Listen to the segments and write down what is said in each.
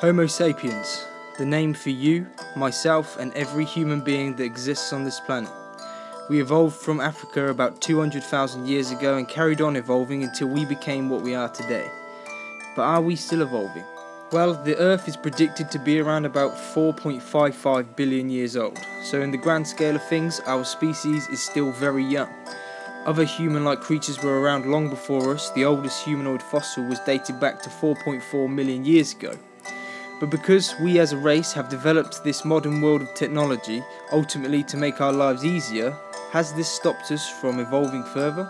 Homo sapiens, the name for you, myself and every human being that exists on this planet. We evolved from Africa about 200,000 years ago and carried on evolving until we became what we are today. But are we still evolving? Well, the Earth is predicted to be around about 4.55 billion years old, so in the grand scale of things, our species is still very young. Other human-like creatures were around long before us. The oldest humanoid fossil was dated back to 4.4 million years ago. But because we as a race have developed this modern world of technology, ultimately to make our lives easier, has this stopped us from evolving further?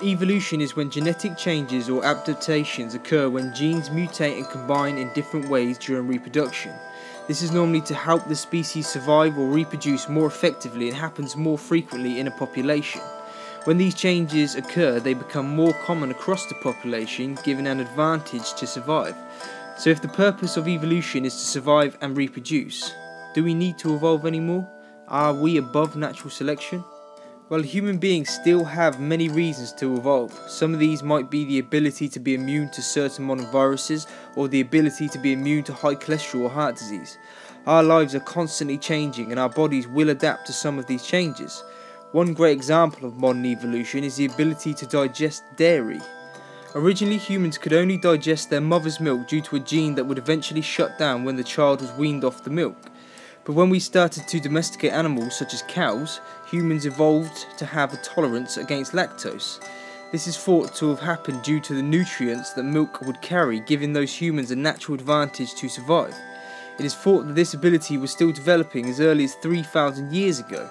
Evolution is when genetic changes or adaptations occur when genes mutate and combine in different ways during reproduction. This is normally to help the species survive or reproduce more effectively and happens more frequently in a population. When these changes occur, they become more common across the population, giving an advantage to survive. So if the purpose of evolution is to survive and reproduce, do we need to evolve anymore? Are we above natural selection? Well, human beings still have many reasons to evolve. Some of these might be the ability to be immune to certain modern viruses or the ability to be immune to high cholesterol or heart disease. Our lives are constantly changing and our bodies will adapt to some of these changes. One great example of modern evolution is the ability to digest dairy. Originally, humans could only digest their mother's milk due to a gene that would eventually shut down when the child was weaned off the milk. But when we started to domesticate animals such as cows, humans evolved to have a tolerance against lactose. This is thought to have happened due to the nutrients that milk would carry, giving those humans a natural advantage to survive. It is thought that this ability was still developing as early as 3,000 years ago.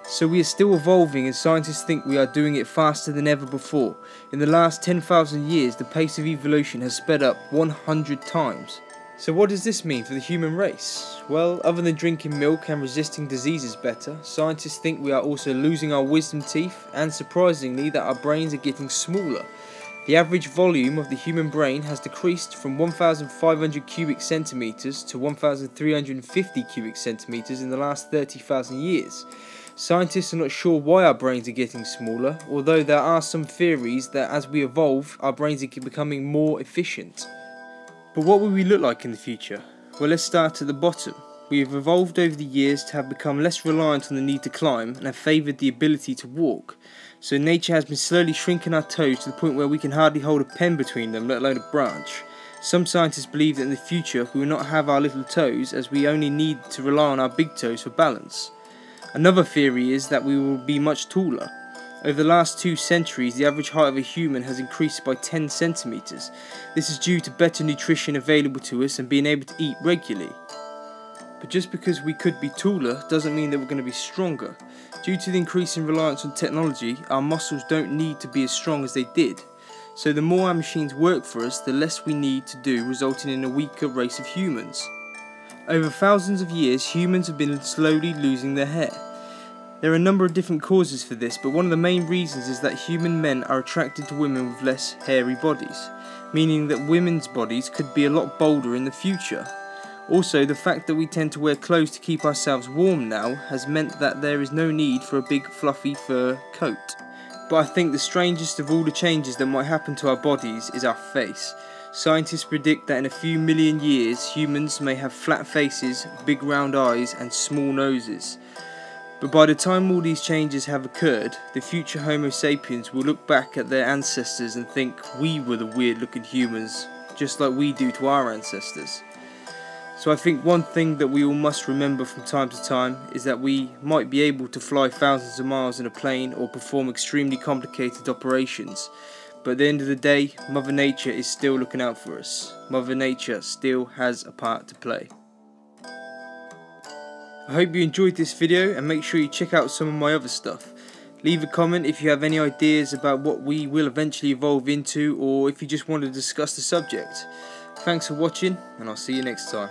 So we are still evolving and scientists think we are doing it faster than ever before. In the last 10,000 years, the pace of evolution has sped up 100 times. So what does this mean for the human race? Well, other than drinking milk and resisting diseases better, scientists think we are also losing our wisdom teeth and surprisingly that our brains are getting smaller. The average volume of the human brain has decreased from 1,500 cubic centimeters to 1,350 cubic centimeters in the last 30,000 years. Scientists are not sure why our brains are getting smaller, although there are some theories that as we evolve, our brains are becoming more efficient. But what will we look like in the future? Well, let's start at the bottom. We have evolved over the years to have become less reliant on the need to climb and have favoured the ability to walk. So nature has been slowly shrinking our toes to the point where we can hardly hold a pen between them, let alone a branch. Some scientists believe that in the future we will not have our little toes as we only need to rely on our big toes for balance. Another theory is that we will be much taller. Over the last 2 centuries, the average height of a human has increased by 10 centimeters. This is due to better nutrition available to us and being able to eat regularly. But just because we could be taller doesn't mean that we're going to be stronger. Due to the increasing reliance on technology, our muscles don't need to be as strong as they did. So the more our machines work for us, the less we need to do, resulting in a weaker race of humans. Over thousands of years, humans have been slowly losing their hair. There are a number of different causes for this, but one of the main reasons is that human men are attracted to women with less hairy bodies, meaning that women's bodies could be a lot bolder in the future. Also, the fact that we tend to wear clothes to keep ourselves warm now has meant that there is no need for a big fluffy fur coat. But I think the strangest of all the changes that might happen to our bodies is our face. Scientists predict that in a few million years, humans may have flat faces, big round eyes and small noses. But by the time all these changes have occurred, the future Homo sapiens will look back at their ancestors and think we were the weird looking humans, just like we do to our ancestors. So I think one thing that we all must remember from time to time is that we might be able to fly thousands of miles in a plane or perform extremely complicated operations, but at the end of the day, Mother Nature is still looking out for us. Mother Nature still has a part to play. I hope you enjoyed this video and make sure you check out some of my other stuff. Leave a comment if you have any ideas about what we will eventually evolve into or if you just want to discuss the subject. Thanks for watching and I'll see you next time.